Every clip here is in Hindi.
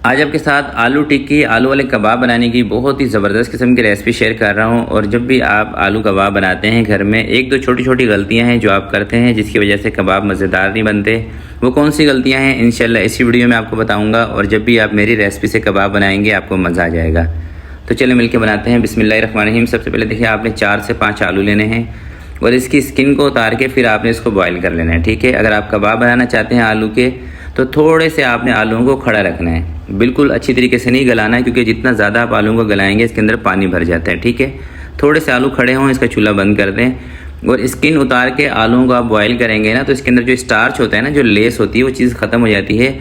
आज आपके साथ आलू टिक्की आलू वाले कबाब बनाने की बहुत ही ज़बरदस्त किस्म की रेसिपी शेयर कर रहा हूं। और जब भी आप आलू कबाब बनाते हैं घर में, एक दो छोटी छोटी गलतियां हैं जो आप करते हैं जिसकी वजह से कबाब मज़ेदार नहीं बनते। वो कौन सी गलतियां हैं इंशाल्लाह इसी वीडियो में आपको बताऊंगा। और जब भी आप मेरी रेसिपी से कबाब बनाएंगे आपको मज़ा आ जाएगा। तो चलिए मिलकर बनाते हैं। बिस्मिल्लाहिर्रहमानिर्रहीम। सबसे पहले देखिए, आपने 4 से 5 आलू लेने हैं और इसकी स्किन को उतार के फिर आपने इसको बॉयल कर लेना है। ठीक है, अगर आप कबाब बनाना चाहते हैं आलू के तो थोड़े से आपने आलूओं को खड़ा रखना है, बिल्कुल अच्छी तरीके से नहीं गलाना है क्योंकि जितना ज़्यादा आप आलूओं को गलाएंगे इसके अंदर पानी भर जाता है। ठीक है, थोड़े से आलू खड़े हों, इसका चूल्हा बंद कर दें और स्किन उतार के आलूओं को आप बॉयल करेंगे ना तो इसके अंदर जो स्टार्च होता है ना, जो लेस होती है, वो चीज़ ख़त्म हो जाती है।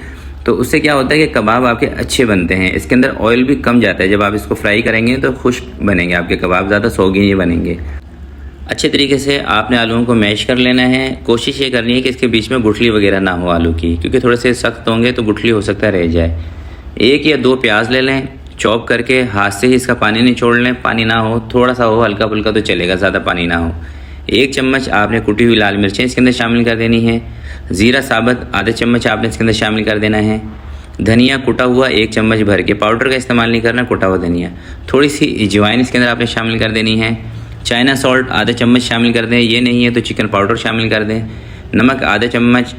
तो उससे क्या होता है कि कबाब आपके अच्छे बनते हैं। इसके अंदर ऑयल भी कम जाता है। जब आप इसको फ्राई करेंगे तो खुश्क बनेंगे आपके कबाब, ज़्यादा सौगी नहीं बनेंगे। अच्छे तरीके से आपने आलूओं को मैश कर लेना है। कोशिश ये करनी है कि इसके बीच में गुठली वगैरह ना हो आलू की, क्योंकि थोड़े से सख्त होंगे तो गुठली हो सकता है रह जाए। 1 या 2 प्याज ले लें, चॉप करके हाथ से ही इसका पानी निचोड़ लें। पानी ना हो, थोड़ा सा हो, हल्का फुल्का तो चलेगा, ज़्यादा पानी ना हो। 1 चम्मच आपने कुटी हुई लाल मिर्चें इसके अंदर शामिल कर देनी है। ज़ीरा साबुत आधा चम्मच आपने इसके अंदर शामिल कर देना है। धनिया कुटा हुआ 1 चम्मच भर के, पाउडर का इस्तेमाल नहीं करना, कुटा हुआ धनिया। थोड़ी सी अजवाइन इसके अंदर आपने शामिल कर देनी है। चाइना सॉल्ट आधा चम्मच शामिल कर दें, ये नहीं है तो चिकन पाउडर शामिल कर दें। नमक आधा चम्मच।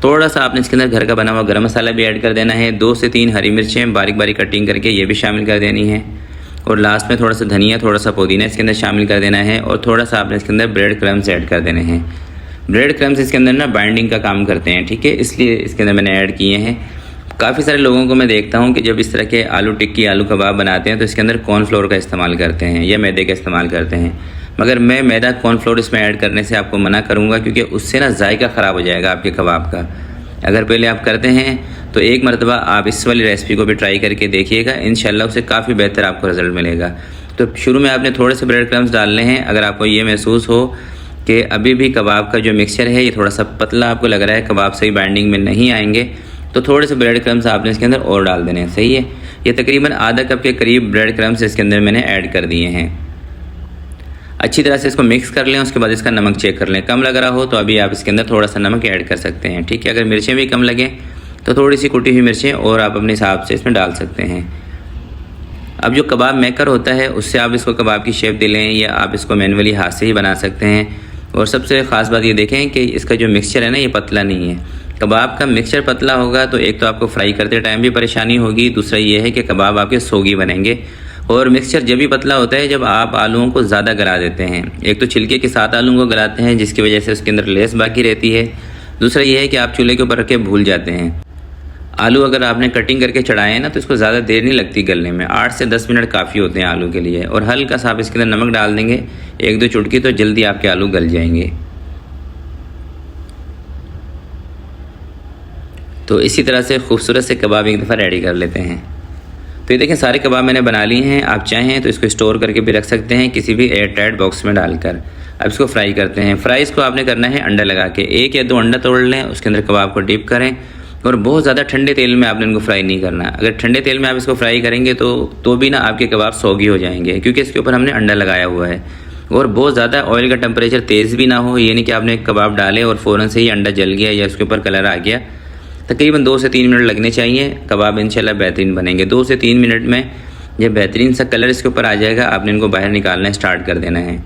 थोड़ा सा आपने इसके अंदर घर का बना हुआ गरम मसाला भी ऐड कर देना है। 2 से 3 हरी मिर्चें बारीक बारीक कटिंग करके ये भी शामिल कर देनी है। और लास्ट में थोड़ा सा धनिया, थोड़ा सा पुदीना इसके अंदर शामिल कर देना है। और थोड़ा सा आपने इसके अंदर ब्रेड क्रम्स ऐड कर देने हैं। ब्रेड क्रम्स इसके अंदर ना बाइंडिंग का काम करते हैं। ठीक है, इसलिए इसके अंदर मैंने ऐड किए हैं। काफ़ी सारे लोगों को मैं देखता हूँ कि जब इस तरह के आलू टिक्की आलू कबाब बनाते हैं तो इसके अंदर कॉर्नफ्लोर का इस्तेमाल करते हैं या मैदे का इस्तेमाल करते हैं। मगर मैं मैदा कॉर्नफ्लोर इसमें ऐड करने से आपको मना करूँगा, क्योंकि उससे ना जायका ख़राब हो जाएगा आपके कबाब का। अगर पहले आप करते हैं तो एक मरतबा आप इस वाली रेसिपी को भी ट्राई करके देखिएगा, इंशाल्लाह उससे काफ़ी बेहतर आपको रिजल्ट मिलेगा। तो शुरू में आपने थोड़े से ब्रेड क्रम्स डालने हैं। अगर आपको ये महसूस हो कि अभी भी कबाब का जो मिक्सचर है ये थोड़ा सा पतला आपको लग रहा है, कबाब सही बाइंडिंग में नहीं आएंगे, तो थोड़े से ब्रेड क्रम्स आपने इसके अंदर और डाल देने हैं। सही है, ये तकरीबन आधा कप के करीब ब्रेड क्रम्स इसके अंदर मैंने ऐड कर दिए हैं। अच्छी तरह से इसको मिक्स कर लें। उसके बाद इसका नमक चेक कर लें, कम लग रहा हो तो अभी आप इसके अंदर थोड़ा सा नमक ऐड कर सकते हैं। ठीक है, अगर मिर्चें भी कम लगें तो थोड़ी सी कुटी हुई मिर्चें और आप अपने हिसाब से इसमें डाल सकते हैं। अब जो कबाब मेकर होता है उससे आप इसको कबाब की शेप दे लें या आप इसको मैनुअली हाथ से ही बना सकते हैं। और सबसे ख़ास बात ये देखें कि इसका जो मिक्सचर है ना ये पतला नहीं है। कबाब का मिक्सचर पतला होगा तो एक तो आपको फ्राई करते टाइम भी परेशानी होगी, दूसरा ये है कि कबाब आपके सोगी बनेंगे। और मिक्सचर जब भी पतला होता है जब आप आलूओं को ज़्यादा गला देते हैं। एक तो छिलके के साथ आलूओं को गलाते हैं जिसकी वजह से उसके अंदर लेस बाकी रहती है। दूसरा ये है कि आप चूल्हे के ऊपर रख के भूल जाते हैं। आलू अगर आपने कटिंग करके चढ़ाए हैं ना तो इसको ज़्यादा देर नहीं लगती गलने में, 8 से 10 मिनट काफ़ी होते हैं आलू के लिए। और हल्का सा आप इसके अंदर नमक डाल देंगे 1-2 चुटकी तो जल्दी आपके आलू गल जाएंगे। तो इसी तरह से खूबसूरत से कबाब एक दफ़ा रेडी कर लेते हैं। तो ये देखें, सारे कबाब मैंने बना लिए हैं। आप चाहें तो इसको स्टोर करके भी रख सकते हैं किसी भी एयर टाइट बॉक्स में डालकर। अब इसको फ्राई करते हैं। फ्राई इसको आपने करना है अंडा लगा के। 1 या 2 अंडा तोड़ लें, उसके अंदर कबाब को डिप करें। और बहुत ज़्यादा ठंडे तेल में आपने इनको फ्राई नहीं करना। अगर ठंडे तेल में आप इसको फ्राई करेंगे तो भी ना आपके कबाब सौगी हो जाएंगे, क्योंकि इसके ऊपर हमने अंडा लगाया हुआ है। और बहुत ज़्यादा ऑयल का टेम्परेचर तेज़ भी ना हो, ये नहीं कि आपने कबाब डाले और फ़ौरन से ही अंडा जल गया या उसके ऊपर कलर आ गया। तकरीबन 2 से 3 मिनट लगने चाहिए, कबाब इंशाल्लाह बेहतरीन बनेंगे। 2 से 3 मिनट में जब बेहतरीन सा कलर इसके ऊपर आ जाएगा आपने इनको बाहर निकालना स्टार्ट कर देना है।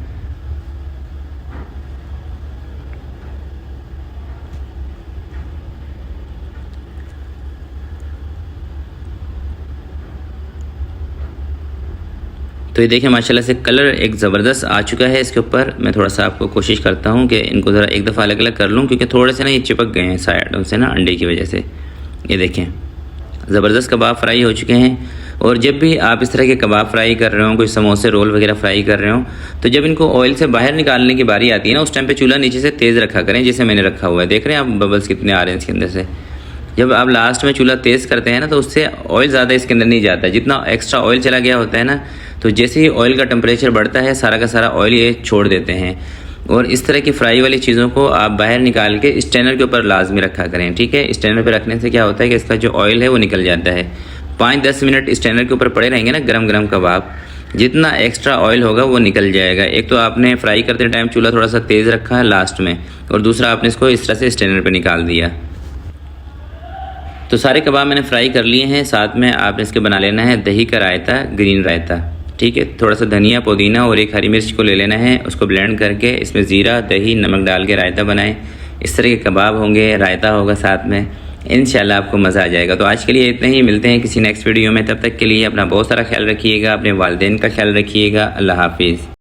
तो ये देखिए माशाल्लाह से कलर एक ज़बरदस्त आ चुका है इसके ऊपर। मैं थोड़ा सा आपको कोशिश करता हूँ कि इनको ज़रा एक दफ़ा अलग अलग कर लूँ, क्योंकि थोड़े से ना ये चिपक गए हैं साइडों से ना अंडे की वजह से। ये देखें ज़बरदस्त कबाब फ्राई हो चुके हैं। और जब भी आप इस तरह के कबाब फ्राई कर रहे हो, कोई समोसे रोल वगैरह फ्राई कर रहे हो, तो जब इनको ऑयल से बाहर निकालने की बारी आती है ना उस टाइम पे चूल्हा नीचे से तेज़ रखा करें, जैसे मैंने रखा हुआ है। देख रहे हैं आप बबल्स कितने आ रहे हैं इसके अंदर से। जब आप लास्ट में चूल्हा तेज़ करते हैं ना तो उससे ऑयल ज़्यादा इसके अंदर नहीं जाता। जितना एक्स्ट्रा ऑयल चला गया होता है ना, तो जैसे ही ऑयल का टेम्परेचर बढ़ता है सारा का सारा ऑयल ये छोड़ देते हैं। और इस तरह की फ्राई वाली चीज़ों को आप बाहर निकाल के स्टैनर के ऊपर लाजमी रखा करें। ठीक है, स्टैनर पे रखने से क्या होता है कि इसका जो ऑयल है वो निकल जाता है। 5-10 मिनट स्टैनर के ऊपर पड़े रहेंगे ना गरम गरम कबाब, जितना एक्स्ट्रा ऑयल होगा वो निकल जाएगा। एक तो आपने फ्राई करते टाइम चूल्हा थोड़ा सा तेज़ रखा है लास्ट में, और दूसरा आपने इसको इस तरह से स्टैनर पर निकाल दिया। तो सारे कबाब मैंने फ्राई कर लिए हैं। साथ में आपने इसके बना लेना है दही का रायता, ग्रीन रायता। ठीक है, थोड़ा सा धनिया, पुदीना और एक हरी मिर्च को ले लेना है, उसको ब्लेंड करके इसमें ज़ीरा, दही, नमक डाल के रायता बनाएं। इस तरह के कबाब होंगे, रायता होगा साथ में, इंशाल्लाह आपको मज़ा आ जाएगा। तो आज के लिए इतना ही, मिलते हैं किसी नेक्स्ट वीडियो में। तब तक के लिए अपना बहुत सारा ख्याल रखिएगा, अपने वालिदैन का ख्याल रखिएगा। अल्लाह हाफिज़।